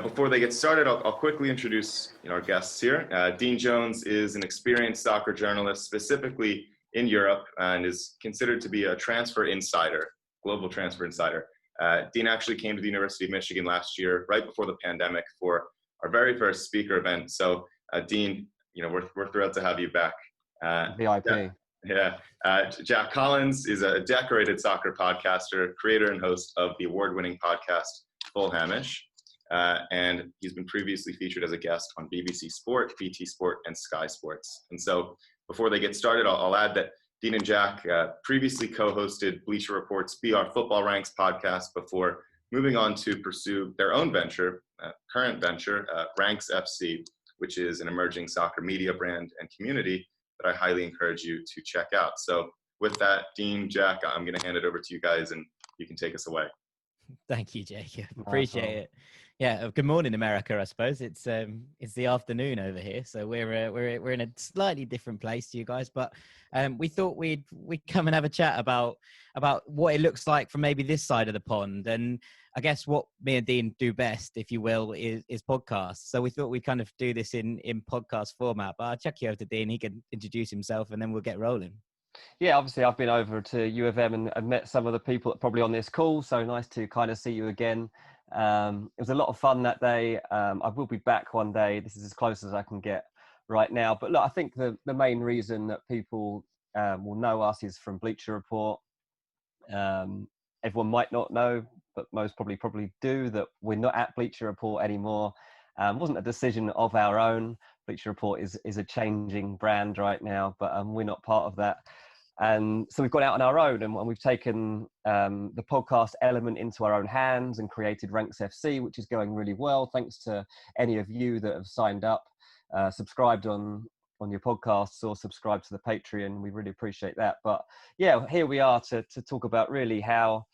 Before they get started, I'll quickly introduce our guests here. Dean Jones is an experienced soccer journalist, specifically in Europe, and is considered to be a transfer insider, global transfer insider. Dean actually came to the University of Michigan last year, right before the pandemic, for our very first speaker event. So, Dean, we're thrilled to have you back. VIP. Yeah. Jack Collins is a decorated soccer podcaster, creator and host of the award-winning podcast Full Hamish. And he's been previously featured as a guest on BBC Sport, BT Sport, and Sky Sports. And so before they get started, I'll add that Dean and Jack previously co-hosted Bleacher Report's BR Football Ranks podcast before moving on to pursue their own venture, current venture, Ranks FC, which is an emerging soccer media brand and community that I highly encourage you to check out. So with that, Dean, Jack, I'm going to hand it over to you guys and you can take us away. Thank you, Jacob. Appreciate it. Yeah. Good morning, America. I suppose it's the afternoon over here, so we're in a slightly different place to you guys. But we thought we'd come and have a chat about what it looks like from maybe this side of the pond, and I guess what me and Dean do best, if you will, is podcasts. So we thought we'd kind of do this in podcast format. But I'll check you over to Dean. He can introduce himself, and then we'll get rolling. Yeah, obviously I've been over to U of M and met some of the people that are probably on this call. So nice to kind of see you again. It was a lot of fun that day. I will be back one day. This is as close as I can get right now. But look, I think the main reason that people will know us is from Bleacher Report. Everyone might not know, but most probably do, that we're not at Bleacher Report anymore. It wasn't a decision of our own. Bleacher Report is a changing brand right now, but we're not part of that. And so we've gone out on our own, and we've taken the podcast element into our own hands and created Ranks FC, which is going really well. Thanks to any of you that have signed up, subscribed on your podcasts or subscribed to the Patreon. We really appreciate that. But yeah, here we are to talk about really how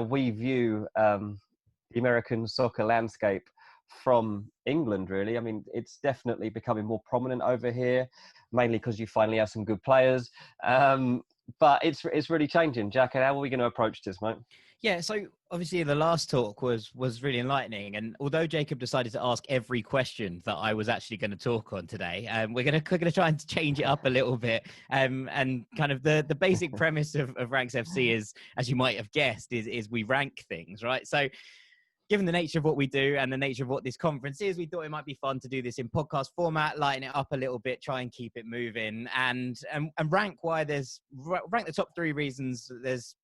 we view the American soccer landscape from England, really. I mean, it's definitely becoming more prominent over here, mainly because you finally have some good players. But it's really changing. Jack, how are we going to approach this, mate? Yeah, so obviously the last talk was really enlightening, and although Jacob decided to ask every question that I was actually going to talk on today, we're going to try and change it up a little bit. And kind of the basic premise of Ranks FC is, as you might have guessed, is we rank things, right? So given the nature of what we do and the nature of what this conference is, we thought it might be fun to do this in podcast format, lighten it up a little bit, try and keep it moving, and rank the top 3 reasons. There's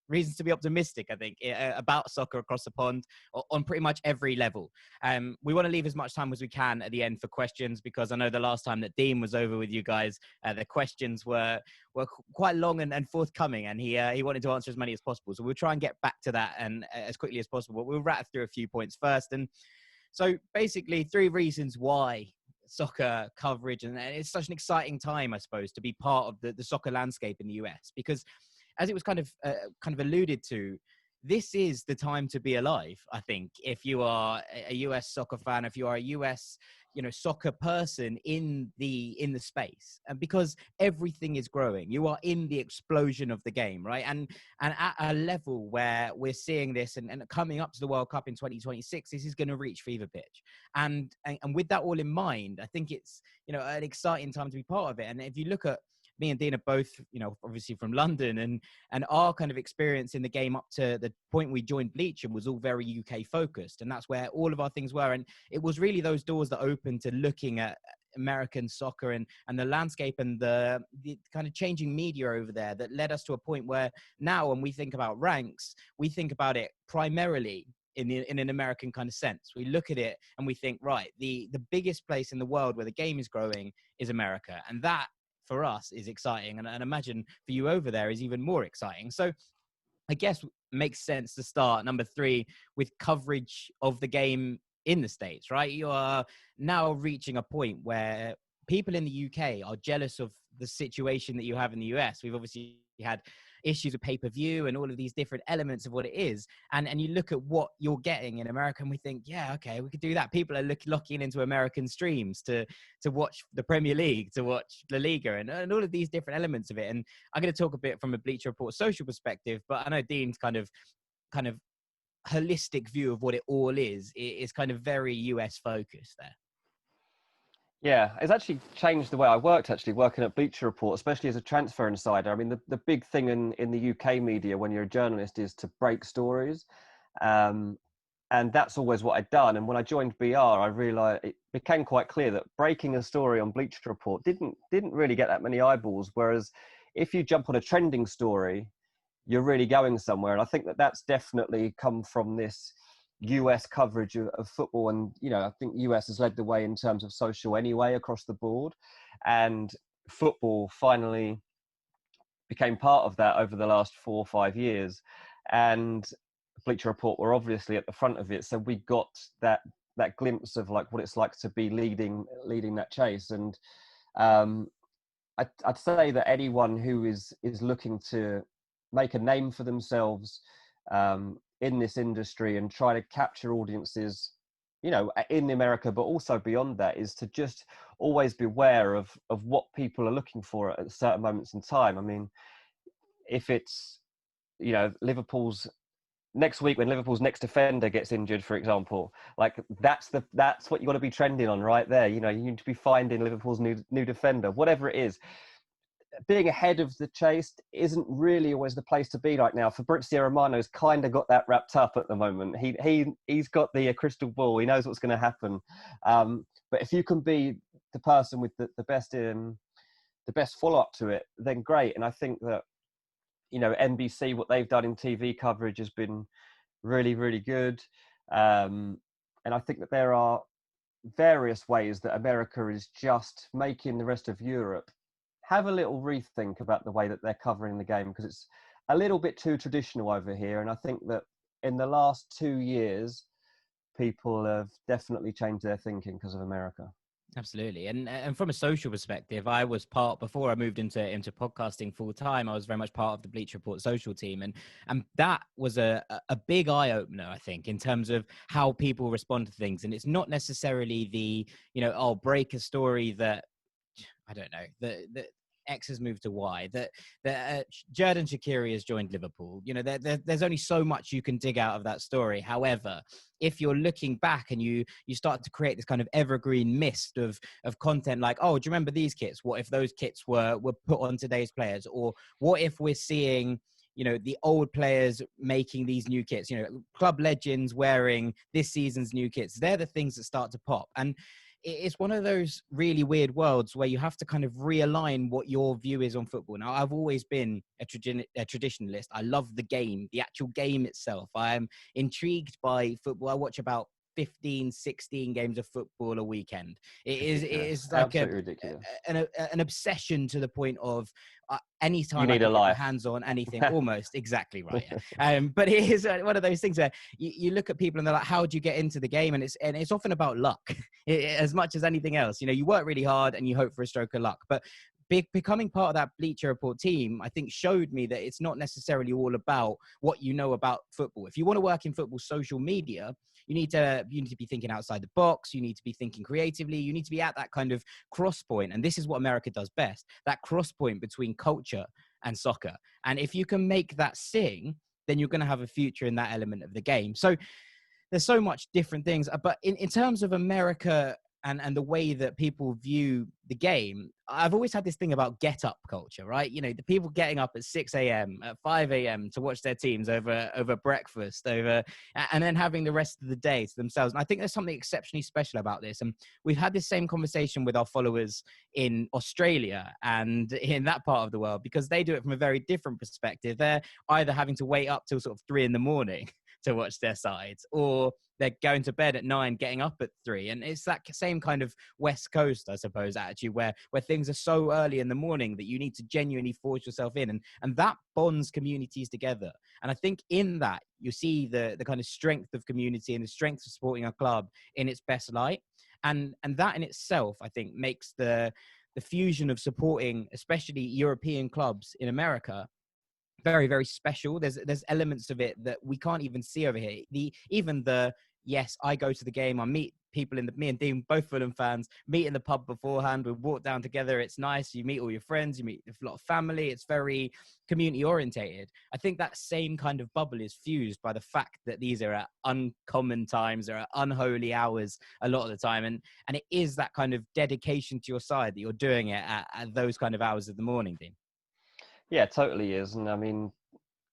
reasons to be optimistic, I think, about soccer across the pond on pretty much every level. We want to leave as much time as we can at the end for questions, because I know the last time that Dean was over with you guys, the questions were quite long and forthcoming, and he wanted to answer as many as possible. So we'll try and get back to that and as quickly as possible. But we'll rattle through a few points first. And so basically 3 reasons why soccer coverage, and it's such an exciting time, I suppose, to be part of the soccer landscape in the US, because as it was kind of alluded to, this is the time to be alive, I think, if you are a US soccer fan, if you are a US, soccer person in the space, and because everything is growing, you are in the explosion of the game, right? And at a level where we're seeing this, and coming up to the World Cup in 2026, this is going to reach fever pitch. And with that all in mind, I think it's, an exciting time to be part of it. And if you look at, me and Dean are both, obviously from London, and our kind of experience in the game up to the point we joined Bleacher was all very UK focused. And that's where all of our things were. And it was really those doors that opened to looking at American soccer and the landscape and the kind of changing media over there that led us to a point where now when we think about Ranks, we think about it primarily in an American kind of sense. We look at it and we think, right, the biggest place in the world where the game is growing is America. And that, for us, is exciting, and imagine for you over there is even more exciting. So I guess it makes sense to start, number 3, with coverage of the game in the States, right? You are now reaching a point where people in the UK are jealous of the situation that you have in the US. We've obviously had issues with pay-per-view and all of these different elements of what it is. And you look at what you're getting in America and we think, yeah, okay, we could do that. People are locking into American streams to watch the Premier League, to watch La Liga and all of these different elements of it. And I'm going to talk a bit from a Bleacher Report social perspective, but I know Dean's kind of holistic view of what it all is kind of very US focused there. Yeah, it's actually changed the way I worked, actually, working at Bleacher Report, especially as a transfer insider. I mean, the big thing in the UK media when you're a journalist is to break stories. And that's always what I'd done. And when I joined BR, I realized it became quite clear that breaking a story on Bleacher Report didn't really get that many eyeballs. Whereas if you jump on a trending story, you're really going somewhere. And I think that that's definitely come from this US coverage of football. And, you know, I think US has led the way in terms of social anyway across the board. And football finally became part of that over the last 4 or 5 years. And Bleacher Report were obviously at the front of it. So we got that glimpse of like what it's like to be leading that chase. And I'd say that anyone who is looking to make a name for themselves in this industry and try to capture audiences, you know, in America, but also beyond that, is to just always be aware of what people are looking for at certain moments in time. I mean, if it's, you know, Liverpool's next week when Liverpool's next defender gets injured, for example, like that's what you got to be trending on right there. You know, you need to be finding Liverpool's new defender, whatever it is. Being ahead of the chase isn't really always the place to be right now. Fabrizio Romano's kind of got that wrapped up at the moment. He's got the crystal ball. He knows what's going to happen. But if you can be the person with the best follow up to it, then great. And I think that, you know, NBC, what they've done in TV coverage has been really, really good. And I think that there are various ways that America is just making the rest of Europe have a little rethink about the way that they're covering the game, because it's a little bit too traditional over here. And I think that in the last 2 years, people have definitely changed their thinking because of America. Absolutely. And from a social perspective, I was before I moved into podcasting full time, I was very much part of the Bleacher Report social team. And that was a big eye opener, I think, in terms of how people respond to things. And it's not necessarily the, you know, I'll break a story that, I don't know, the X has moved to Y, that Xherdan Shaqiri has joined Liverpool. You know, there's only so much you can dig out of that story. However, if you're looking back and you start to create this kind of evergreen mist of content, like, oh, do you remember these kits? What if those kits were put on today's players? Or what if we're seeing, you know, the old players making these new kits, you know, club legends wearing this season's new kits? They're the things that start to pop. And it's one of those really weird worlds where you have to kind of realign what your view is on football. Now, I've always been a traditionalist. I love the game, the actual game itself. I am intrigued by football. I watch about 15, 16 games of football a weekend. It is like an obsession to the point of anytime you need a life. Hands on anything, almost exactly right. But it is one of those things where you look at people and they're like, how do you get into the game? And it's often about luck as much as anything else. You know, you work really hard and you hope for a stroke of luck. But becoming part of that Bleacher Report team, I think, showed me that it's not necessarily all about what you know about football. If you want to work in football social media, you need to be thinking outside the box. You need to be thinking creatively. You need to be at that kind of cross point. And this is what America does best, that cross point between culture and soccer. And if you can make that sing, then you're going to have a future in that element of the game. So there's so much different things. But in terms of America and the way that people view the game, I've always had this thing about get up culture, right? You know, the people getting up at 6 a.m., at 5 a.m. to watch their teams over breakfast, and then having the rest of the day to themselves. And I think there's something exceptionally special about this. And we've had this same conversation with our followers in Australia and in that part of the world, because they do it from a very different perspective. They're either having to wait up till sort of 3 a.m. to watch their sides, or they're going to bed at 9, getting up at 3. And it's that same kind of West Coast, I suppose, attitude, where things are so early in the morning that you need to genuinely force yourself in. And that bonds communities together. And I think in that, you see the kind of strength of community and the strength of supporting a club in its best light. And that in itself, I think, makes the fusion of supporting, especially European clubs in America, very, very special. There's elements of it that we can't even see over here. Yes, I go to the game, I meet people me and Dean, both Fulham fans, meet in the pub beforehand. We walk down together. It's nice. You meet all your friends. You meet a lot of family. It's very community orientated. I think that same kind of bubble is fused by the fact that these are at uncommon times or at unholy hours a lot of the time. And it is that kind of dedication to your side that you're doing it at those kind of hours of the morning, Dean. Yeah, it totally is. And I mean,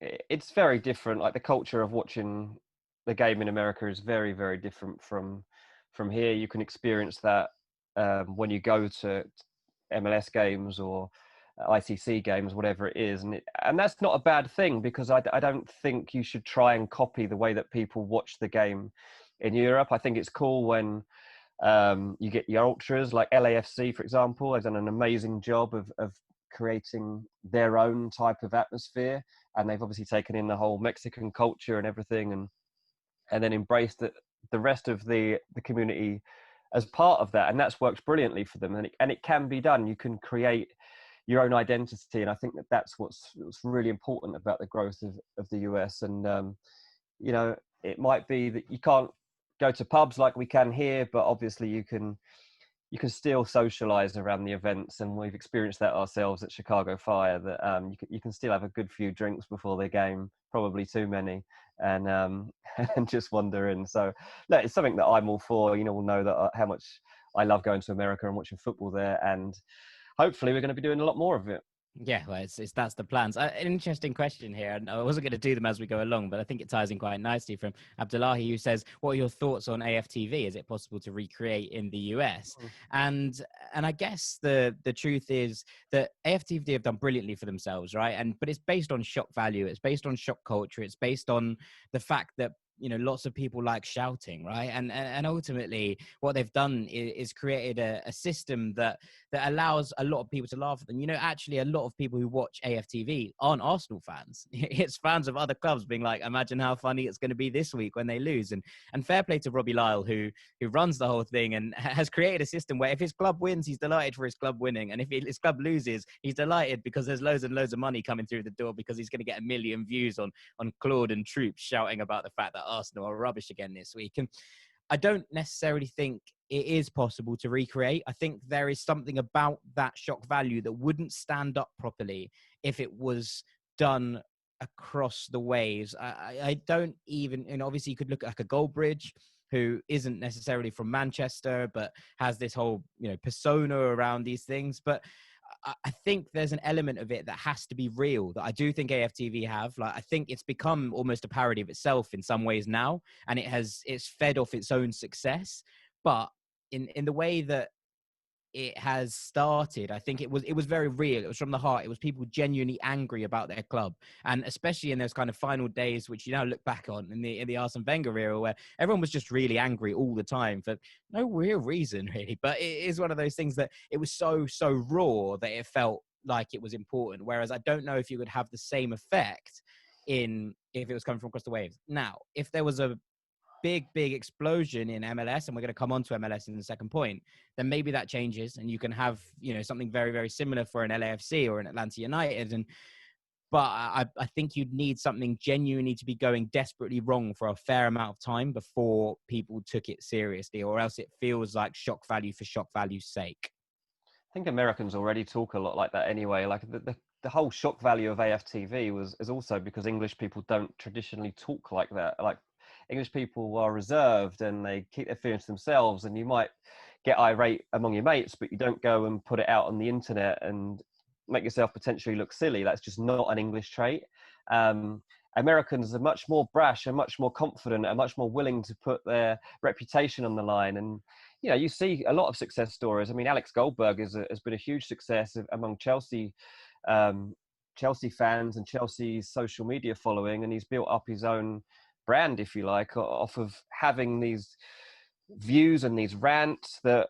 it's very different. Like the culture of watching the game in America is very, very different from here. You can experience that when you go to MLS games or ICC games, whatever it is, and that's not a bad thing, because I don't think you should try and copy the way that people watch the game in Europe. I think it's cool when you get your ultras, like LAFC, for example, has done an amazing job of creating their own type of atmosphere, and they've obviously taken in the whole Mexican culture and everything, and then embraced the rest of the community as part of that, and that's worked brilliantly for them. And it can be done. You can create your own identity, and I think that's what's really important about the growth of the US. And you know, it might be that you can't go to pubs like we can here, but obviously you can still socialize around the events, and we've experienced that ourselves at Chicago Fire, that you can still have a good few drinks before the game, probably too many, and and just wander in. So no, it's something that I'm all for. You know, we'll know that how much I love going to America and watching football there, and hopefully we're going to be doing a lot more of it. Yeah, well, it's that's the plans. An interesting question here, and I wasn't going to do them as we go along, but I think it ties in quite nicely from Abdullahi, who says, "What are your thoughts on AFTV? Is it possible to recreate in the US?" And I guess the truth is that AFTV have done brilliantly for themselves, right? But it's based on shock value. It's based on shock culture. It's based on the fact that, you know, lots of people like shouting, right? And ultimately what they've done is created a system that allows a lot of people to laugh at them. You know, actually a lot of people who watch AFTV aren't Arsenal fans. It's fans of other clubs being like, imagine how funny it's going to be this week when they lose. And fair play to Robbie Lyle, who runs the whole thing and has created a system where if his club wins, he's delighted for his club winning. And if his club loses, he's delighted because there's loads and loads of money coming through the door, because he's going to get 1 million views on Claude and Troops shouting about the fact that Arsenal are rubbish again this week. And I don't necessarily think it is possible to recreate. I think there is something about that shock value that wouldn't stand up properly if it was done across the waves. I don't even, and obviously you could look at like a Goldbridge, who isn't necessarily from Manchester, but has this whole, you know, persona around these things. But I think there's an element of it that has to be real, that I do think AFTV have. Like, I think it's become almost a parody of itself in some ways now, and it's fed off its own success. But in the way that it has started, I think it was very real. It was from the heart. It was people genuinely angry about their club, and especially in those kind of final days, which you now look back on in the Arsene Wenger era, where everyone was just really angry all the time for no real reason, really. But it is one of those things that it was so raw that it felt like it was important. Whereas I don't know if you would have the same effect if it was coming from across the waves. Now, if there was a big explosion in MLS, and we're going to come on to MLS in the second point, then maybe that changes and you can have, you know, something very, very similar for an LAFC or an Atlanta United. But I think you'd need something genuinely to be going desperately wrong for a fair amount of time before people took it seriously, or else it feels like shock value for shock value's sake. I think Americans already talk a lot like that anyway. Like the whole shock value of AFTV is also because English people don't traditionally talk like that. Like, English people are reserved and they keep their feelings to themselves, and you might get irate among your mates, but you don't go and put it out on the internet and make yourself potentially look silly. That's just not an English trait. Americans are much more brash and much more confident and much more willing to put their reputation on the line. And, you know, you see a lot of success stories. I mean, Alex Goldberg has been a huge success among Chelsea fans and Chelsea's social media following, and he's built up his own brand, if you like, off of having these views and these rants that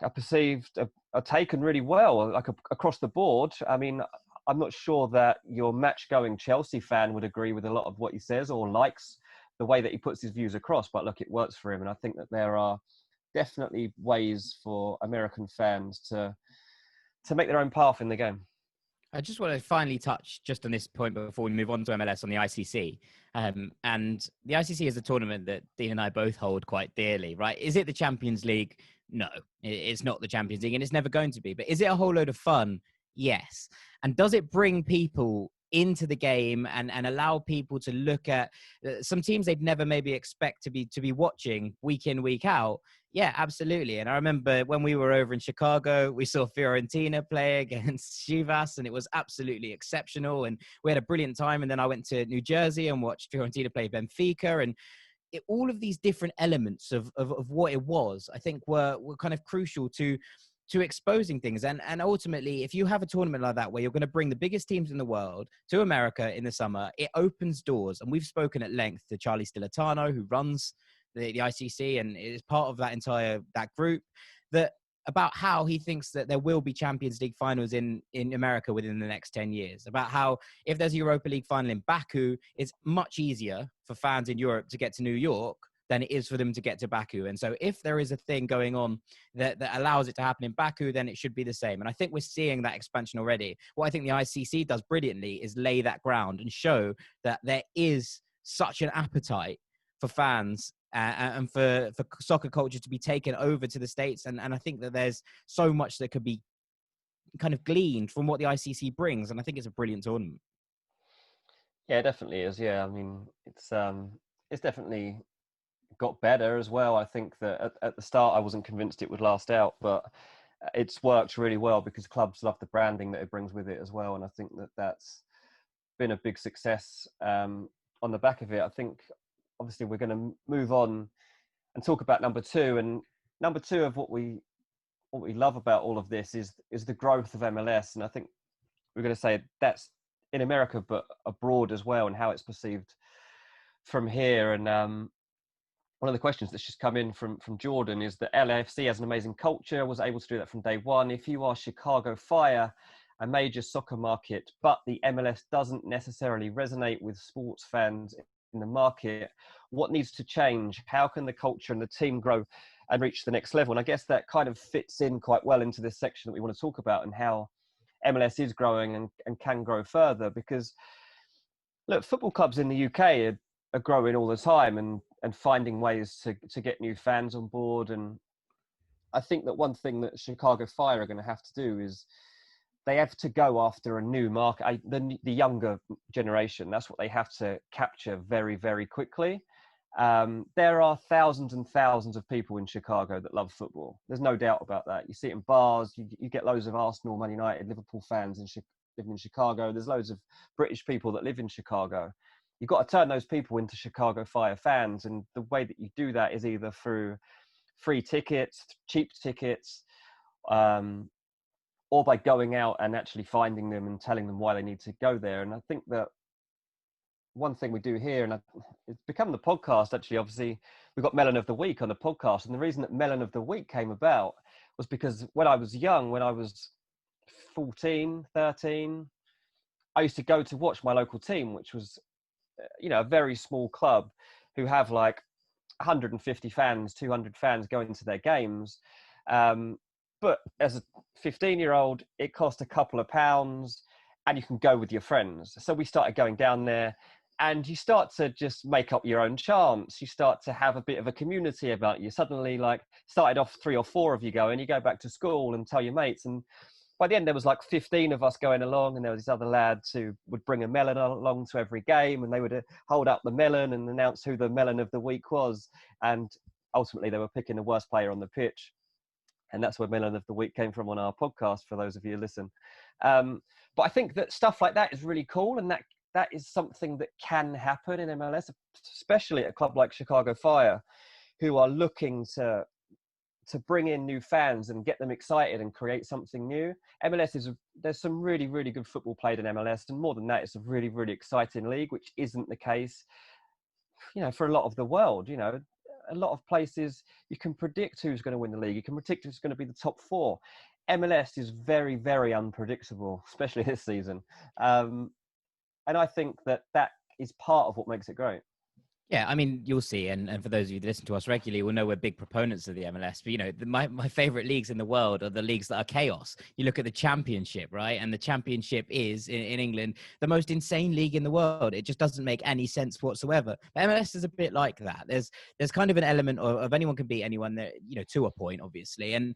are perceived, are taken really well, like across the board. I mean, I'm not sure that your match-going Chelsea fan would agree with a lot of what he says or likes the way that he puts his views across, but look, it works for him. And I think that there are definitely ways for American fans to make their own path in the game. I just want to finally touch just on this point before we move on to MLS on the ICC. And the ICC is a tournament that Dean and I both hold quite dearly, right? Is it the Champions League? No, it's not the Champions League, and it's never going to be. But is it a whole load of fun? Yes. And does it bring people into the game and allow people to look at some teams they'd never maybe expect to be watching week in, week out? Yeah, absolutely. And I remember when we were over in Chicago, we saw Fiorentina play against Chivas, and it was absolutely exceptional. And we had a brilliant time. And then I went to New Jersey and watched Fiorentina play Benfica. And all of these different elements of what it was, I think, were kind of crucial to exposing things. And ultimately, if you have a tournament like that where you're going to bring the biggest teams in the world to America in the summer, it opens doors. And we've spoken at length to Charlie Stilitano, who runs the ICC and is part of that group, that about how he thinks that there will be Champions League finals in America within the next 10 years, about how if there's a Europa League final in Baku, it's much easier for fans in Europe to get to New York than it is for them to get to Baku. And so if there is a thing going on that allows it to happen in Baku, then it should be the same. And I think we're seeing that expansion already. What I think the ICC does brilliantly is lay that ground and show that there is such an appetite for fans and for soccer culture to be taken over to the States. And I think that there's so much that could be kind of gleaned from what the ICC brings. And I think it's a brilliant tournament. Yeah, it definitely is. Yeah, I mean, it's definitely got better as well. I think that at the start I wasn't convinced it would last out, but it's worked really well because clubs love the branding that it brings with it as well. And I think that that's been a big success on the back of it. I think obviously we're going to move on and talk about number two. And number two of what we love about all of this is the growth of MLS. And I think we're going to say that's in America, but abroad as well, and how it's perceived from here. And one of the questions that's just come in from Jordan is that LAFC has an amazing culture, was able to do that from day one. If you are Chicago Fire, a major soccer market, but the MLS doesn't necessarily resonate with sports fans in the market, what needs to change? How can the culture and the team grow and reach the next level? And I guess that kind of fits in quite well into this section that we want to talk about and how MLS is growing and can grow further. Because look, football clubs in the UK are growing all the time and finding ways to get new fans on board. And I think that one thing that Chicago Fire are going to have to do is they have to go after a new market, the younger generation. That's what they have to capture very, very quickly. There are thousands and thousands of people in Chicago that love football. There's no doubt about that. You see it in bars. You get loads of Arsenal, Man United, Liverpool fans living in Chicago. There's loads of British people that live in Chicago. You've got to turn those people into Chicago Fire fans. And the way that you do that is either through free tickets, cheap tickets, or by going out and actually finding them and telling them why they need to go there. And I think that one thing we do here, and it's become the podcast, actually, obviously, we've got Melon of the Week on the podcast. And the reason that Melon of the Week came about was because when I was young, when I was 14, 13, I used to go to watch my local team, which was, a very small club who have like 150 fans, 200 fans going to their games. But as a 15-year-old, it cost a couple of pounds and you can go with your friends. So we started going down there and you start to just make up your own chants. You start to have a bit of a community about you. Suddenly, like, started off 3 or 4 of you going, you go back to school and tell your mates. And by the end, there was like 15 of us going along, and there were these other lads who would bring a melon along to every game, and they would hold up the melon and announce who the Melon of the Week was. And ultimately, they were picking the worst player on the pitch. And that's where Melon of the Week came from on our podcast, for those of you who listen. But I think that stuff like that is really cool, and that is something that can happen in MLS, especially at a club like Chicago Fire, who are looking to bring in new fans and get them excited and create something new. There's some really, really good football played in MLS, and more than that, it's a really, really exciting league, which isn't the case, for a lot of the world. A lot of places you can predict who's going to win the league. You can predict who's going to be the top 4. MLS is very, very unpredictable, especially this season. And I think that is part of what makes it great. Yeah, I mean, you'll see, and for those of you that listen to us regularly, will know we're big proponents of the MLS. But, you know, my favorite leagues in the world are the leagues that are chaos. You look at the Championship, right? And the Championship is, in England, the most insane league in the world. It just doesn't make any sense whatsoever. But MLS is a bit like that. There's kind of an element of anyone can beat anyone, there, you know, to a point, obviously. And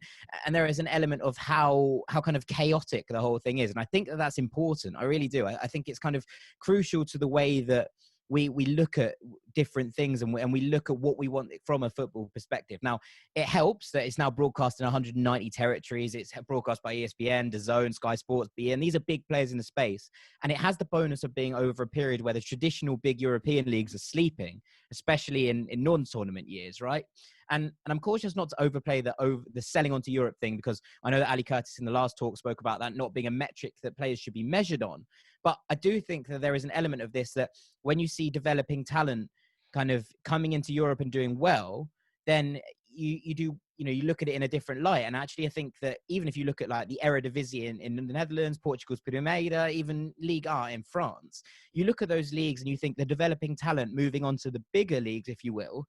there is an element of how kind of chaotic the whole thing is. And I think that that's important. I really do. I think it's kind of crucial to the way that we look at different things and we look at what we want from a football perspective. Now, it helps that it's now broadcast in 190 territories. It's broadcast by ESPN, DAZN, Sky Sports, BN. These are big players in the space. And it has the bonus of being over a period where the traditional big European leagues are sleeping, especially in non-tournament years, right? And I'm cautious not to overplay the selling onto Europe thing, because I know that Ali Curtis in the last talk spoke about that not being a metric that players should be measured on. But I do think that there is an element of this, that when you see developing talent kind of coming into Europe and doing well, then you look at it in a different light. And actually, I think that even if you look at like the Eredivisie in the Netherlands, Portugal's Primeira, even Ligue 1 in France, you look at those leagues and you think the developing talent moving on to the bigger leagues, if you will,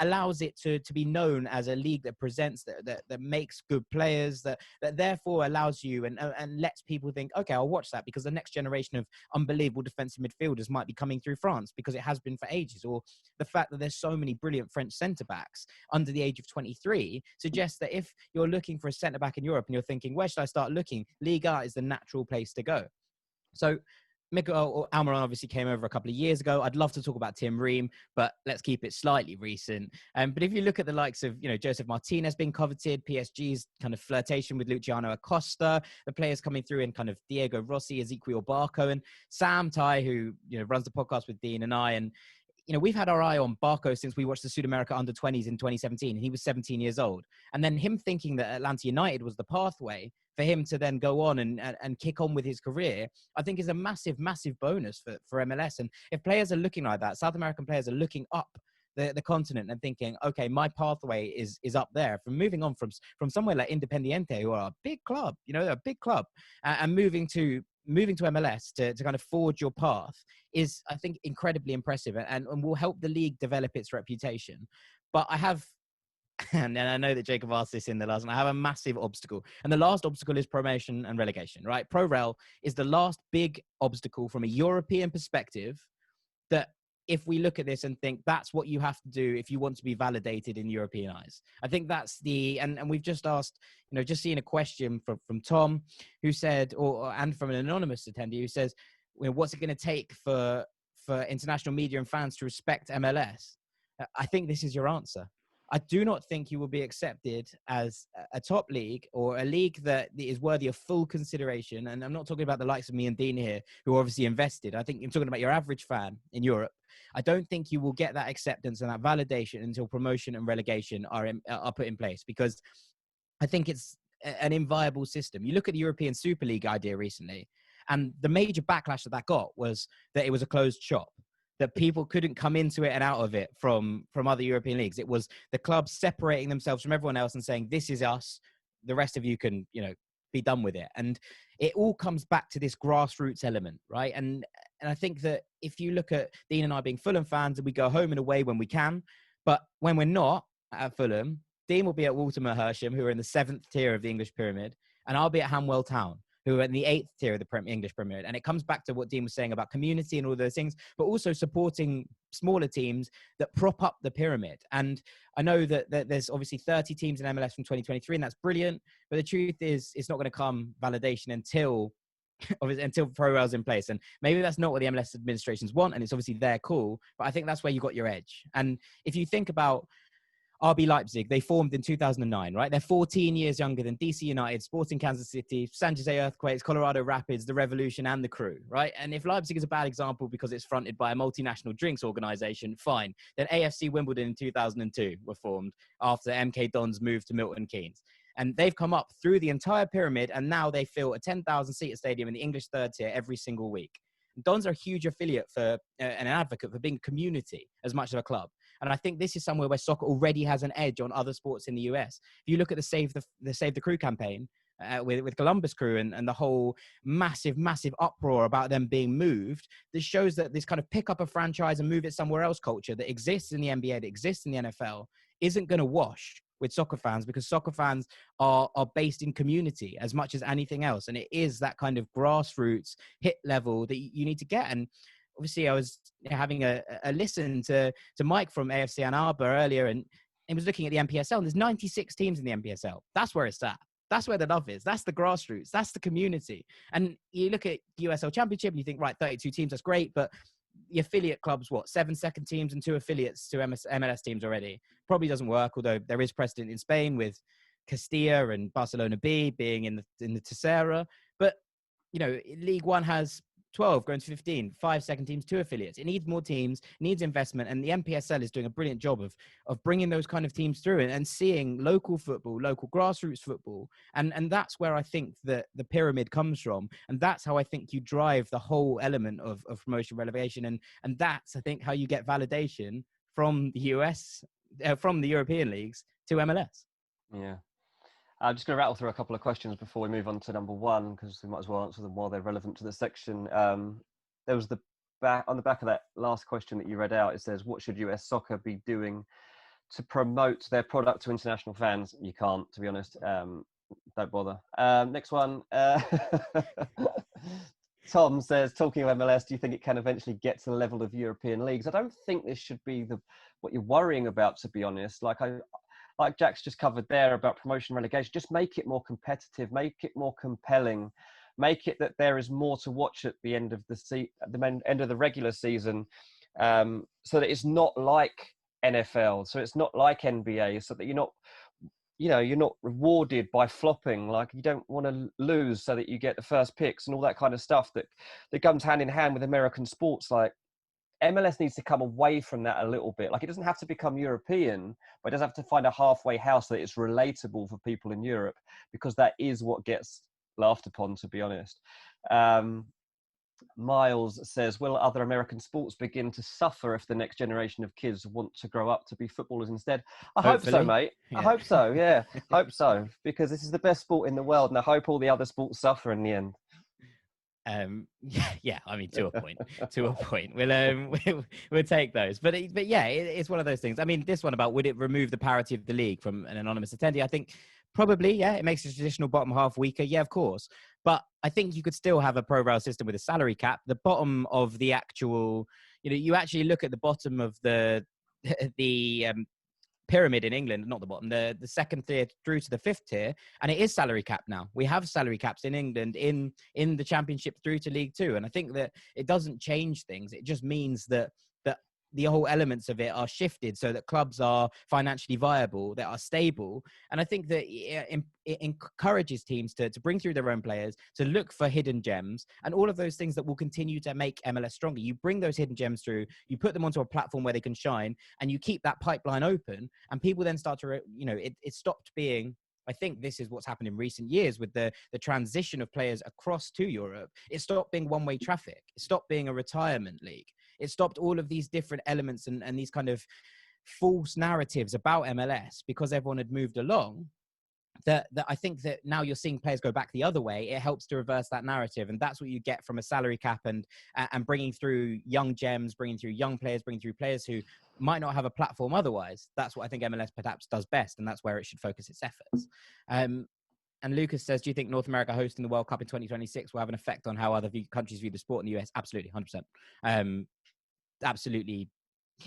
allows it to be known as a league that presents, that makes good players, that therefore allows you and lets people think, okay, I'll watch that because the next generation of unbelievable defensive midfielders might be coming through France, because it has been for ages. Or the fact that there's so many brilliant French centre-backs under the age of 23 suggests that if you're looking for a centre-back in Europe and you're thinking, where should I start looking? Ligue 1 is the natural place to go. So Miguel Almiron obviously came over a couple of years ago. I'd love to talk about Tim Ream, but let's keep it slightly recent. But if you look at the likes of, Joseph Martinez being coveted, PSG's kind of flirtation with Luciano Acosta, the players coming through in kind of Diego Rossi, Ezequiel Barco, and Sam Tai, who, runs the podcast with Dean and I. And, we've had our eye on Barco since we watched the Sudamerica under-20s in 2017, and he was 17 years old. And then him thinking that Atlanta United was the pathway for him to then go on and kick on with his career, I think is a massive, massive bonus for MLS. And if players are looking like that, South American players are looking up the continent and thinking, okay, my pathway is up there. From moving on from somewhere like Independiente, who are a big club, they're a big club, and moving to MLS to kind of forge your path is, I think, incredibly impressive and will help the league develop its reputation. But I have, and I know that Jacob asked this in the last one, I have a massive obstacle. And the last obstacle is promotion and relegation, right? ProRel is the last big obstacle from a European perspective that, if we look at this and think that's what you have to do if you want to be validated in European eyes. I think that's and we've just asked, just seeing a question from Tom, who said, and from an anonymous attendee who says, what's it going to take for international media and fans to respect MLS? I think this is your answer. I do not think you will be accepted as a top league or a league that is worthy of full consideration. And I'm not talking about the likes of me and Dean here, who are obviously invested. I think I'm talking about your average fan in Europe. I don't think you will get that acceptance and that validation until promotion and relegation are put in place, because I think it's an inviable system. You look at the European Super League idea recently, and the major backlash that got was that it was a closed shop, that people couldn't come into it and out of it from other European leagues. It was the clubs separating themselves from everyone else and saying, this is us. The rest of you can, be done with it. And it all comes back to this grassroots element, right? And I think that if you look at Dean and I being Fulham fans, and we go home and away when we can, but when we're not at Fulham, Dean will be at Waltham Hersham, who are in the 7th tier of the English pyramid, and I'll be at Hanwell Town, who are in the 8th tier of the English Premier League. And it comes back to what Dean was saying about community and all those things, but also supporting smaller teams that prop up the pyramid. And I know that there's obviously 30 teams in MLS from 2023, and that's brilliant. But the truth is, it's not going to come validation until ProRel's in place. And maybe that's not what the MLS administrations want, and it's obviously their call, but I think that's where you got your edge. And if you think about RB Leipzig, they formed in 2009, right? They're 14 years younger than DC United, Sporting Kansas City, San Jose Earthquakes, Colorado Rapids, the Revolution, and the Crew, right? And if Leipzig is a bad example because it's fronted by a multinational drinks organization, fine. Then AFC Wimbledon in 2002 were formed after MK Dons moved to Milton Keynes. And they've come up through the entire pyramid, and now they fill a 10,000-seater stadium in the English third tier every single week. Dons are a huge affiliate for and an advocate for being a community as much as a club. And I think this is somewhere where soccer already has an edge on other sports in the US. If you look at the Save the Crew campaign, with Columbus Crew and the whole massive uproar about them being moved. This shows that this kind of pick up a franchise and move it somewhere else culture that exists in the NBA, that exists in the NFL, isn't going to wash with soccer fans, because soccer fans are based in community as much as anything else. And it is that kind of grassroots hit level that you need to get. And obviously I was having a listen to Mike from AFC Ann Arbor earlier, and he was looking at the NPSL, and there's 96 teams in the NPSL. That's where it's at. That's where the love is. That's the grassroots. That's the community. And you look at USL Championship and you think, right, 32 teams, that's great. But the affiliate clubs, 7 second teams and 2 affiliates to MLS teams already? Probably doesn't work, although there is precedent in Spain with Castilla and Barcelona B being in the Tercera. But, League One has 12 going to 15, 5 second teams, 2 affiliates. It needs more teams, needs investment, and the NPSL is doing a brilliant job of bringing those kind of teams through and seeing local football, local grassroots football, and that's where I think that the pyramid comes from, and that's how I think you drive the whole element of promotion relegation, and that's, I think, how you get validation from the US, from the European leagues to MLS. Yeah. I'm just going to rattle through a couple of questions before we move on to number one, because we might as well answer them while they're relevant to the section. There was on the back of that last question that you read out, it says, what should US soccer be doing to promote their product to international fans? You can't, to be honest. Don't bother. Next one. Tom says, talking of MLS, do you think it can eventually get to the level of European leagues? I don't think this should be what you're worrying about, to be honest. Like Jack's just covered there about promotion relegation, just make it more competitive, make it more compelling, make it that there is more to watch at the end of end of the regular season, so that it's not like NFL, so it's not like NBA, so that you're not rewarded by flopping. Like, you don't want to lose so that you get the first picks and all that kind of stuff that comes hand in hand with American sports. Like, MLS needs to come away from that a little bit. Like, it doesn't have to become European, but it does have to find a halfway house that it's relatable for people in Europe, because that is what gets laughed upon, to be honest. Miles says, will other American sports begin to suffer if the next generation of kids want to grow up to be footballers instead? I hope so, mate. Yeah. I hope so, yeah. Hope so, because this is the best sport in the world, and I hope all the other sports suffer in the end. Yeah, I mean, to a point. We'll take those, but yeah, it's one of those things. I mean, this one about, would it remove the parity of the league from an anonymous attendee? I think probably, yeah. It makes the traditional bottom half weaker, yeah, of course, but I think you could still have a pro-rail system with a salary cap. The bottom of the actual, you actually look at the bottom of the pyramid in England, not the bottom, the second tier through to the 5th tier, and it is salary cap now. We have salary caps in England in the Championship through to League Two, and I think that it doesn't change things. It just means that the whole elements of it are shifted so that clubs are financially viable, that are stable. And I think that it encourages teams to bring through their own players, to look for hidden gems, and all of those things that will continue to make MLS stronger. You bring those hidden gems through, you put them onto a platform where they can shine, and you keep that pipeline open, and people then start to, it stopped being, I think this is what's happened in recent years with the transition of players across to Europe. It stopped being one-way traffic. It stopped being a retirement league. It stopped all of these different elements and these kind of false narratives about MLS, because everyone had moved along. That I think that now you're seeing players go back the other way. It helps to reverse that narrative, and that's what you get from a salary cap and bringing through young gems, bringing through young players, bringing through players who might not have a platform otherwise. That's what I think MLS perhaps does best, and that's where it should focus its efforts. And Lucas says, do you think North America hosting the World Cup in 2026 will have an effect on how other countries view the sport in the US? Absolutely, 100%. Absolutely,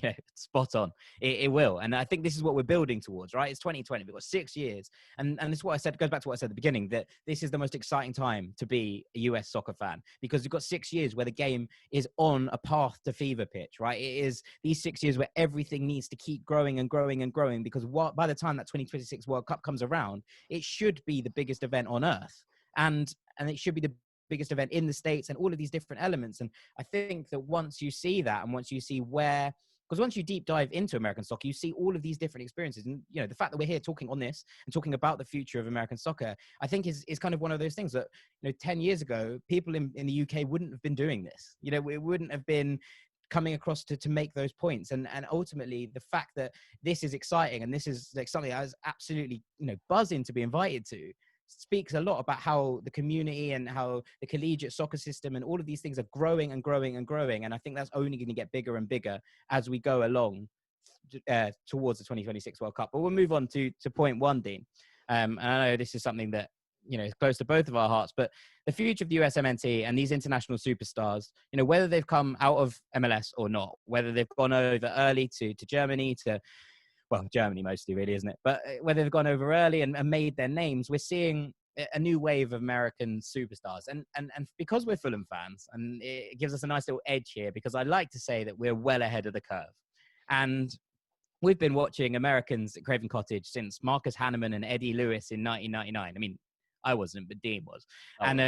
yeah, spot on. It will. And I think this is what we're building towards, right? It's 2020. We've got 6 years. And this is what I said, goes back to what I said at the beginning, that this is the most exciting time to be a US soccer fan, because you've got 6 years where the game is on a path to fever pitch, right? It is these 6 years where everything needs to keep growing and growing and growing, because by the time that 2026 World Cup comes around, it should be the biggest event on earth. And it should be the biggest event in the States, and all of these different elements. And I think that once you see that, and once you see because once you deep dive into American soccer, you see all of these different experiences. And, the fact that we're here talking on this and talking about the future of American soccer, I think is kind of one of those things that, 10 years ago, people in the UK wouldn't have been doing this. We wouldn't have been coming across to make those points. And ultimately, the fact that this is exciting, and this is like something I was absolutely, buzzing to be invited to, speaks a lot about how the community and how the collegiate soccer system and all of these things are growing and growing and growing. And I think that's only going to get bigger and bigger as we go along towards the 2026 World Cup. But we'll move on to point one, Dean. And I know this is something that, you know, is close to both of our hearts, but the future of the USMNT and these international superstars, you know, whether they've come out of MLS or not, whether they've gone over early to Germany, well, Germany mostly really, isn't it? But whether they've gone over early and made their names, we're seeing a new wave of American superstars. And because we're Fulham fans, and it gives us a nice little edge here, because I like to say that we're well ahead of the curve. And we've been watching Americans at Craven Cottage since Marcus Hanneman and Eddie Lewis in 1999. I mean, I wasn't, but Dean was. Oh. And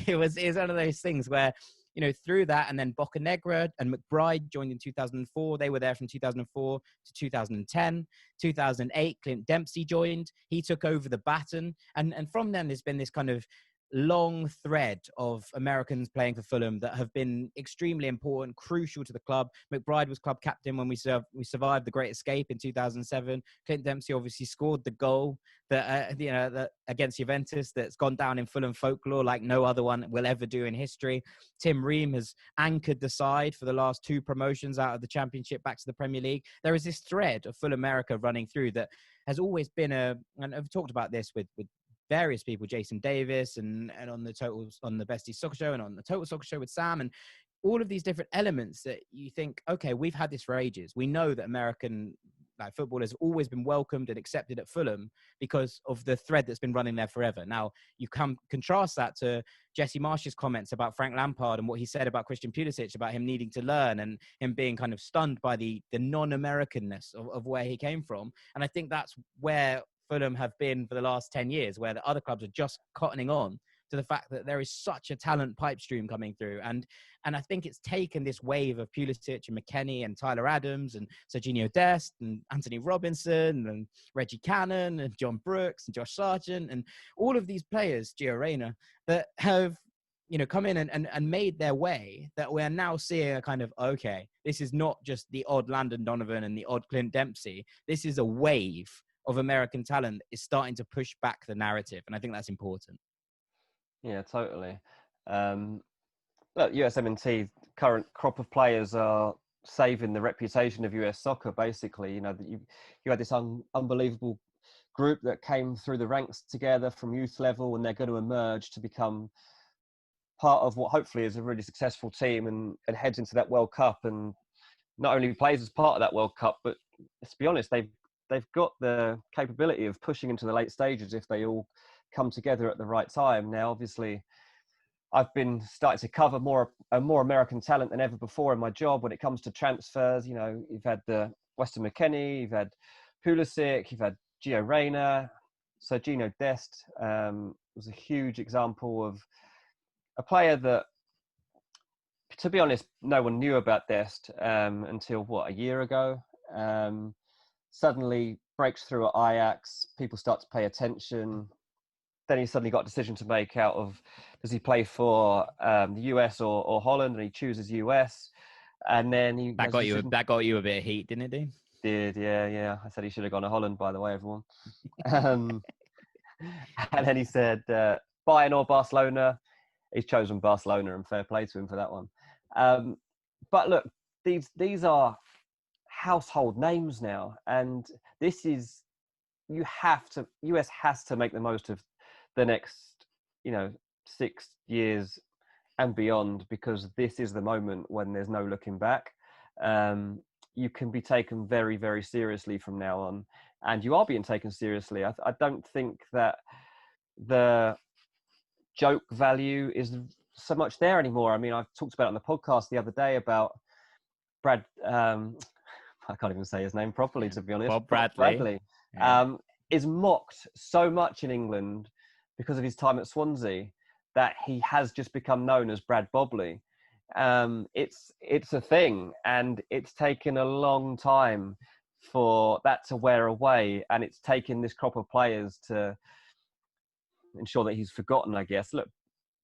it was one of those things where, you know, through that, and then Bocanegra and McBride joined in 2004. They were there from 2004 to 2010. 2008, Clint Dempsey joined. He took over the baton. And from then, there's been this kind of long thread of Americans playing for Fulham that have been extremely important, crucial to the club. McBride was club captain when we survived the Great Escape in 2007. Clint Dempsey obviously scored the goal that that against Juventus that's gone down in Fulham folklore like no other one will ever do in history. Tim Ream has anchored the side for the last 2 promotions out of the Championship back to the Premier League. There is this thread of Full America running through that has always been and I've talked about this with various people, Jason Davis, and on the Bestie Soccer Show, and on the Total Soccer Show with Sam, and all of these different elements that you think, okay, we've had this for ages. We know that American football has always been welcomed and accepted at Fulham because of the thread that's been running there forever. Now, you can contrast that to Jesse Marsh's comments about Frank Lampard and what he said about Christian Pulisic, about him needing to learn and him being kind of stunned by the non-Americanness of where he came from. And I think that's where Fulham have been for the last 10 years, where the other clubs are just cottoning on to the fact that there is such a talent pipe stream coming through. And I think it's taken this wave of Pulisic and McKennie and Tyler Adams and Serginho Dest and Anthony Robinson and Reggie Cannon and John Brooks and Josh Sargent and all of these players, Gio Reyna, that have, you know, come in and made their way, that we're now seeing a kind of, okay, this is not just the odd Landon Donovan and the odd Clint Dempsey. This is a wave of American talent is starting to push back the narrative. And I think that's important. Yeah, totally. Look, USMNT, current crop of players are saving the reputation of US soccer, basically. You know, you had this unbelievable group that came through the ranks together from youth level, and they're going to emerge to become part of what hopefully is a really successful team and heads into that World Cup, and not only plays as part of that World Cup, but let's be honest, they've got the capability of pushing into the late stages if they all come together at the right time. Now, obviously, I've been starting to cover more American talent than ever before in my job when it comes to transfers. You know, you've had the Weston McKennie, you've had Pulisic, you've had Gio Reyna, Serginho Dest was a huge example of a player that, to be honest, no one knew about Dest until, a year ago. Suddenly breaks through at Ajax, people start to pay attention. Then he suddenly got a decision to make out of, does he play for the US or Holland? And he chooses US. And then that got you a bit of heat, didn't it, Dean? Did, yeah. I said he should have gone to Holland, by the way, everyone. And then he said, Bayern or Barcelona. He's chosen Barcelona, and fair play to him for that one. But look, these are household names now, and this is, US has to make the most of the next 6 years and beyond, because this is the moment when there's no looking back. You can be taken very, very seriously from now on, and you are being taken seriously. I don't think that the joke value is so much there anymore. I mean, I've talked about it on the podcast the other day about Brad, I can't even say his name properly, to be honest. Bob Bradley. Yeah. Is mocked so much in England because of his time at Swansea that he has just become known as Brad Bobley. It's a thing, and it's taken a long time for that to wear away, and it's taken this crop of players to ensure that he's forgotten, I guess. Look,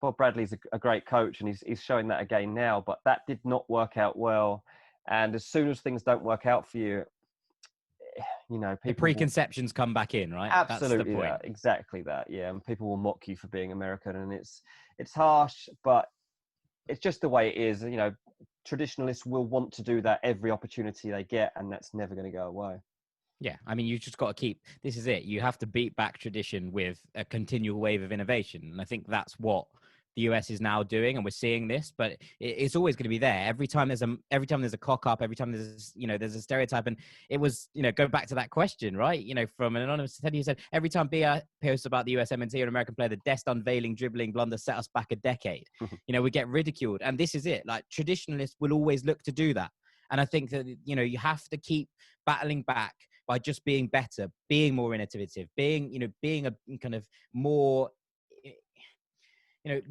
Bob Bradley's a great coach, and he's showing that again now, but that did not work out well. And as soon as things don't work out for you, you know, the people preconceptions come back in, right? absolutely That's the point. that, exactly that. Yeah, and people will mock you for being American, and it's harsh, but it's just the way it is. You know, traditionalists will want to do that every opportunity they get, and that's never going to go away. Yeah, I mean, you just got to keep. This is it. You have to beat back tradition with a continual wave of innovation, and I think that's what the US is now doing, and we're seeing this. But it's always going to be there. Every time there's a cock up, every time there's a stereotype, and it was go back to that question, right? From an anonymous attendee who said every time BR posts about the USMNT or an American player, the Dest unveiling dribbling blunder set us back a decade. We get ridiculed, and this is it. Like traditionalists will always look to do that, and I think that you have to keep battling back by just being better, being more innovative, being a kind of more,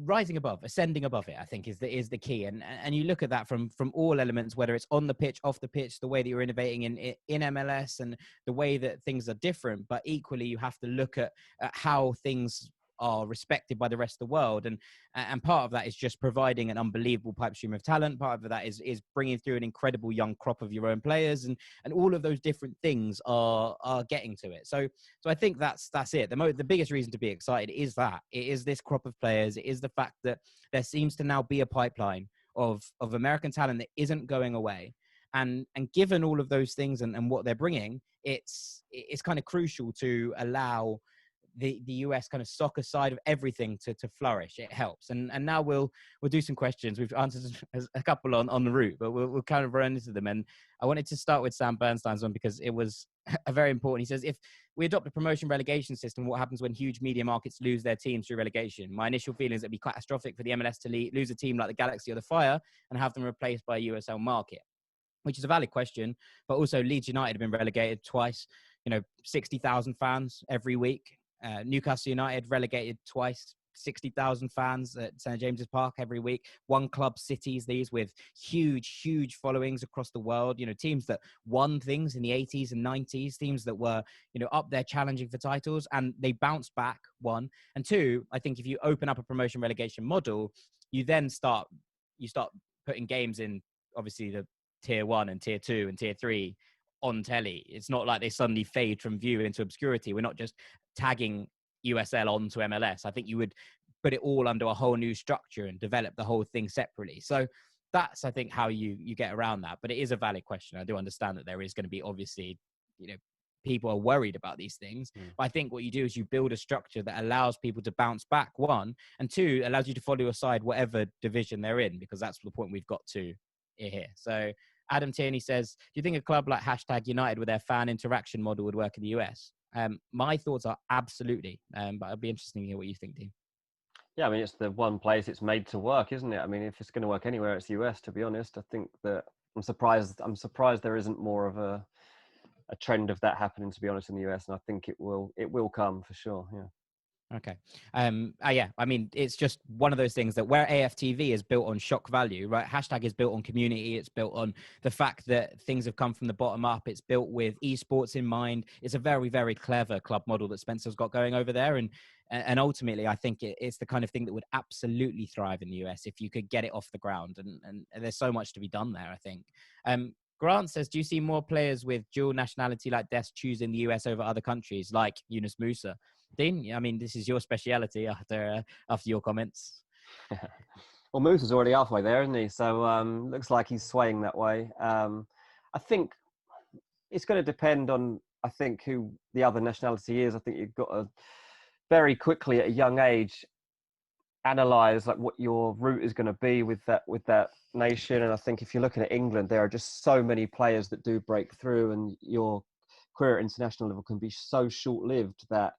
rising above, ascending above it, I think is the key. And you look at that from all elements, whether it's on the pitch, off the pitch, the way that you're innovating in MLS and the way that things are different, but equally you have to look at how things are respected by the rest of the world, and part of that is just providing an unbelievable pipe stream of talent. Part of that is bringing through an incredible young crop of your own players, and all of those different things are getting to it. So I think that's it. The biggest reason to be excited is that it is this crop of players. It is the fact that there seems to now be a pipeline of American talent that isn't going away. And given all of those things and what they're bringing, it's kind of crucial to allow the US kind of soccer side of everything to flourish. It helps. And now we'll do some questions. We've answered a couple on the route, but we'll kind of run into them. And I wanted to start with Sam Bernstein's one because it was a very important. He says, if we adopt a promotion relegation system, what happens when huge media markets lose their teams through relegation? My initial feeling is it'd be catastrophic for the MLS to lose a team like the Galaxy or the Fire and have them replaced by a USL market, which is a valid question. But also Leeds United have been relegated twice, 60,000 fans every week. Newcastle United relegated twice, 60,000 fans at St. James's Park every week. One club cities, these with huge followings across the world. Teams that won things in the 80s and 90s, teams that were, up there challenging for titles, and they bounced back, one. And two, I think if you open up a promotion relegation model, you then start putting games in, obviously, the tier 1 and tier 2 and tier 3 on telly. It's not like they suddenly fade from view into obscurity. We're not just tagging USL onto MLS. I think you would put it all under a whole new structure and develop the whole thing separately. So that's, I think, how you get around that. But it is a valid question. I do understand that there is going to be, obviously, people are worried about these things. But I think what you do is you build a structure that allows people to bounce back, one, and two, allows you to follow your side whatever division they're in, because that's the point we've got to here. So Adam Tierney says, do you think a club like #United with their fan interaction model would work in the US? My thoughts are absolutely, but I'd be interested to hear what you think, Dean. Yeah, I mean, it's the one place it's made to work, isn't it? I mean, if it's going to work anywhere, it's the US, to be honest. I think that I'm surprised there isn't more of a trend of that happening, to be honest, in the US, and I think it will come for sure. Yeah. Okay. Yeah, I mean, it's just one of those things that where AFTV is built on shock value, right? # is built on community. It's built on the fact that things have come from the bottom up. It's built with esports in mind. It's a very, very clever club model that Spencer's got going over there. And ultimately, I think it's the kind of thing that would absolutely thrive in the US if you could get it off the ground. And there's so much to be done there, I think. Grant says, do you see more players with dual nationality like Des choosing the US over other countries like Yunus Musa? Dean, I mean, this is your speciality after your comments. Well, Moose is already halfway there, isn't he? So looks like he's swaying that way. I think it's going to depend on, who the other nationality is. I think you've got to very quickly at a young age analyze like what your route is going to be with that nation. And I think if you're looking at England, there are just so many players that do break through, and your career at international level can be so short-lived that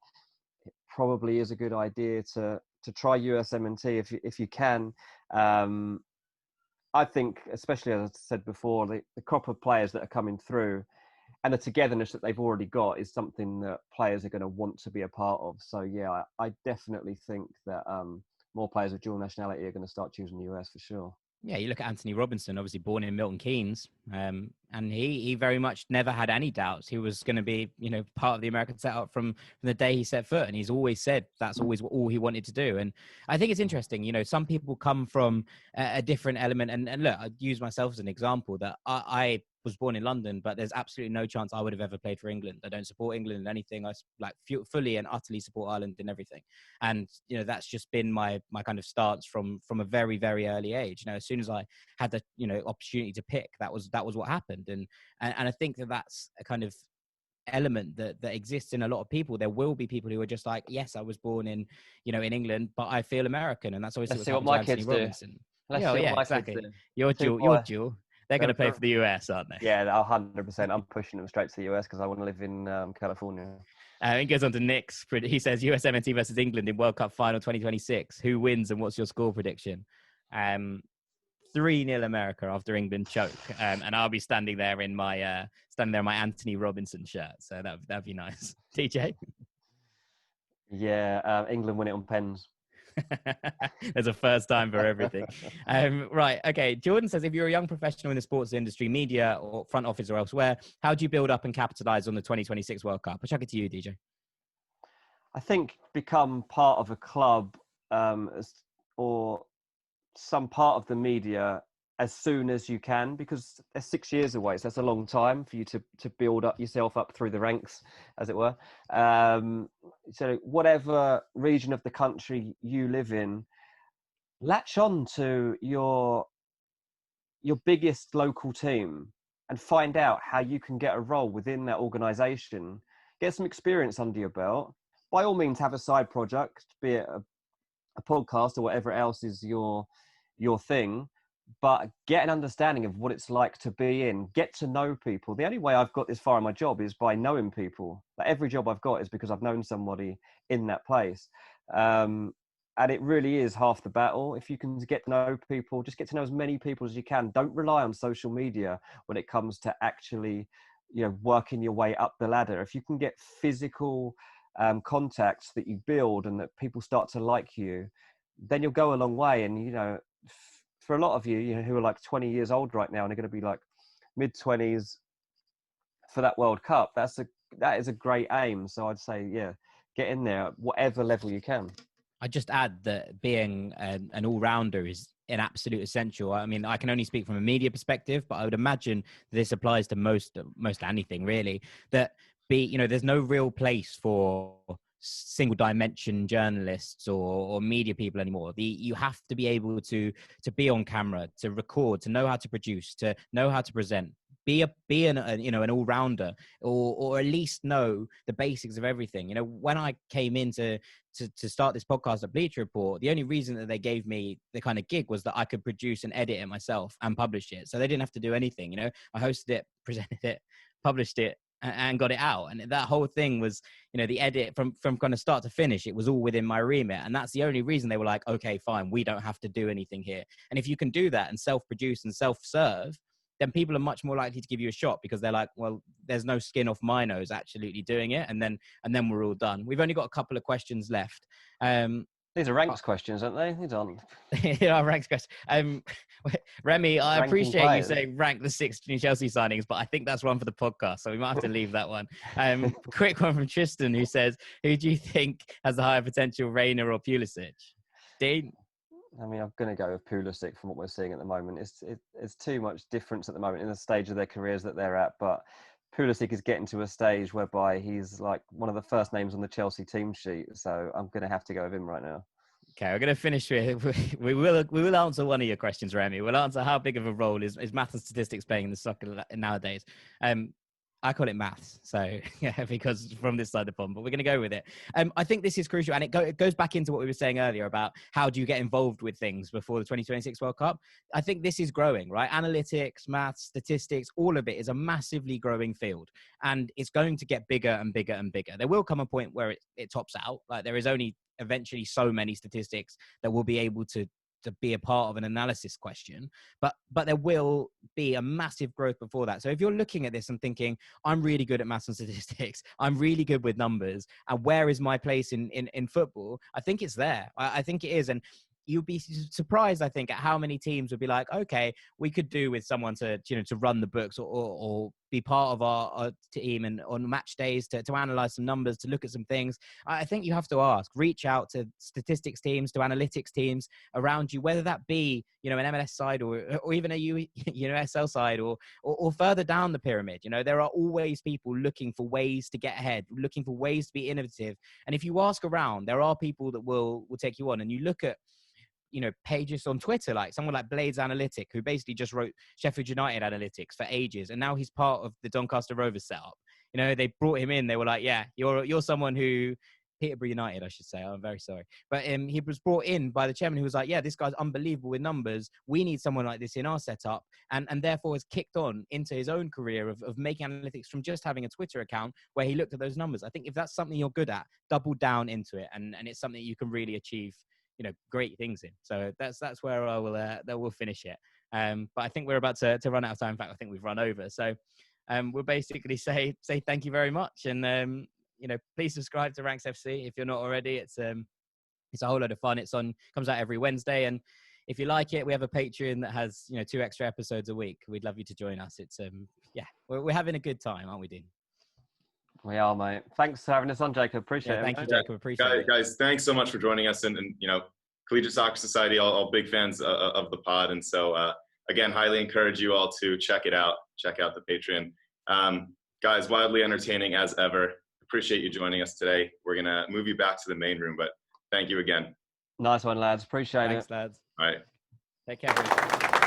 it probably is a good idea to try USMNT if you can. I think, especially as I said before, the crop of players that are coming through and the togetherness that they've already got is something that players are going to want to be a part of. So yeah, I definitely think that more players with dual nationality are going to start choosing the US for sure. Yeah, you look at Anthony Robinson, obviously born in Milton Keynes, and he very much never had any doubts he was going to be, part of the American setup from the day he set foot, and he's always said that's always all he wanted to do. And I think it's interesting, some people come from a different element, and look, I'd use myself as an example that I was born in London, but there's absolutely no chance I would have ever played for England. I don't support England in anything. I like fully and utterly support Ireland in everything. And, you know, that's just been my kind of stance from a very, very early age. You know, as soon as I had the, you know, opportunity to pick, that was what happened. And I think that's a kind of element that exists in a lot of people. There will be people who are just like, yes, I was born in, you know, in England, but I feel American. And that's obviously Let's what's see what happened to my Anthony kids do. Robinson. Let's Yeah, see what yeah, my exactly. kids do. You're dual. They're going to play for the US, aren't they? Yeah, 100%. I'm pushing them straight to the US because I want to live in California. He goes on to Nick's. He says USMNT versus England in World Cup final 2026. Who wins and what's your score prediction? 3-0 America after England choke. And I'll be standing there in my Anthony Robinson shirt. So that'd be nice. TJ? Yeah, England win it on pens. There's a first time for everything. Right. Okay. Jordan says, if you're a young professional in the sports industry, media or front office or elsewhere, how do you build up and capitalize on the 2026 World Cup? I'll chuck it to you, DJ. I think become part of a club or some part of the media as soon as you can, because they're 6 years away. So that's a long time for you to build up yourself up through the ranks, as it were. So whatever region of the country you live in, latch on to your biggest local team and find out how you can get a role within that organization. Get some experience under your belt. By all means, have a side project, be it a podcast or whatever else is your thing, but get an understanding of what it's like to be in. Get to know people. The only way I've got this far in my job is by knowing people. Like every job I've got is because I've known somebody in that place. And it really is half the battle. If you can get to know people, just get to know as many people as you can. Don't rely on social media when it comes to actually, you know, working your way up the ladder. If you can get physical contacts that you build and that people start to like you, then you'll go a long way. And, you know, for a lot of you, you know, who are like 20 years old right now and are going to be like mid-20s for that World Cup, that is a great aim. So I'd say, yeah, get in there at whatever level you can. I just add that being an all-rounder is an absolute essential. I mean, I can only speak from a media perspective, but I would imagine this applies to most anything really. That there's no real place for single dimension journalists or media people anymore. You have to be able to be on camera, to record, to know how to produce, to know how to present. Be an all-rounder, or at least know the basics of everything. You know, when I came in to start this podcast at Bleacher Report, the only reason that they gave me the kind of gig was that I could produce and edit it myself and publish it. So they didn't have to do anything. You know, I hosted it, presented it, published it, and got it out. And that whole thing was, you know, the edit from kind of start to finish, it was all within my remit. And that's the only reason they were like, okay, fine, we don't have to do anything here. And if you can do that and self-produce and self-serve, then people are much more likely to give you a shot, because they're like, well, there's no skin off my nose absolutely doing it. And then we're all done. We've only got a couple of questions left. These are ranks questions, aren't they? These aren't. Yeah, ranks questions. Remy, I Ranking appreciate players. you saying rank the 6 new Chelsea signings, but I think that's one for the podcast, so we might have to leave that one. Quick one from Tristan, who says, who do you think has the higher potential, Reina or Pulisic? Dean? I mean, I'm going to go with Pulisic from what we're seeing at the moment. It's too much difference at the moment in the stage of their careers that they're at. But Pulisic is getting to a stage whereby he's like one of the first names on the Chelsea team sheet. So I'm going to have to go with him right now. Okay, we're going to finish with, we will answer one of your questions, Remy. We'll answer how big of a role is maths and statistics playing in the soccer nowadays. I call it maths, so yeah, because from this side of the pond, but we're going to go with it. I think this is crucial, and it goes back into what we were saying earlier about how do you get involved with things before the 2026 World Cup. I think this is growing, right? Analytics, maths, statistics, all of it is a massively growing field, and it's going to get bigger and bigger and bigger. There will come a point where it tops out. Like, there is only eventually so many statistics that will be able to be a part of an analysis question, but there will be a massive growth before that. So if you're looking at this and thinking, I'm really good at maths and statistics, I'm really good with numbers, and where is my place in football? I think it's there. I think it is. And you'll be surprised, I think, at how many teams would be like, okay, we could do with someone to run the books or be part of our team and on match days to analyze some numbers, to look at some things, I think you have to reach out to statistics teams, to analytics teams around you, whether that be, you know, an MLS side or even a USL side or further down the pyramid. You know, there are always people looking for ways to get ahead, looking for ways to be innovative. And if you ask around, there are people that will take you on. And you look at, you know, pages on Twitter, like someone like Blades Analytic, who basically just wrote Sheffield United Analytics for ages, and now he's part of the Doncaster Rovers setup. You know, they brought him in. They were like, yeah, you're someone who, Peterborough United, I should say. I'm very sorry. But he was brought in by the chairman, who was like, yeah, this guy's unbelievable with numbers. We need someone like this in our setup. And therefore has kicked on into his own career of making analytics from just having a Twitter account where he looked at those numbers. I think if that's something you're good at, double down into it. And it's something you can really achieve, you know, great things in. So that's where I will that will finish it. But I think we're about to run out of time. In fact, I think we've run over. So we'll basically say thank you very much, and you know, please subscribe to Ranks FC if you're not already. It's a whole load of fun. Comes out every Wednesday, and if you like it, we have a Patreon that has, you know, 2 extra episodes a week. We'd love you to join us. It's yeah, we're having a good time, aren't we, Dean? We are, mate. Thanks for having us on, Jacob. Appreciate it. Thank you, Jacob. Appreciate it. Guys, thanks so much for joining us. And you know, Collegiate Soccer Society, all big fans of the pod. And so, again, highly encourage you all to check it out. Check out the Patreon. Guys, wildly entertaining as ever. Appreciate you joining us today. We're going to move you back to the main room, but thank you again. Nice one, lads. Appreciate it. Thanks, lads. All right. Take care.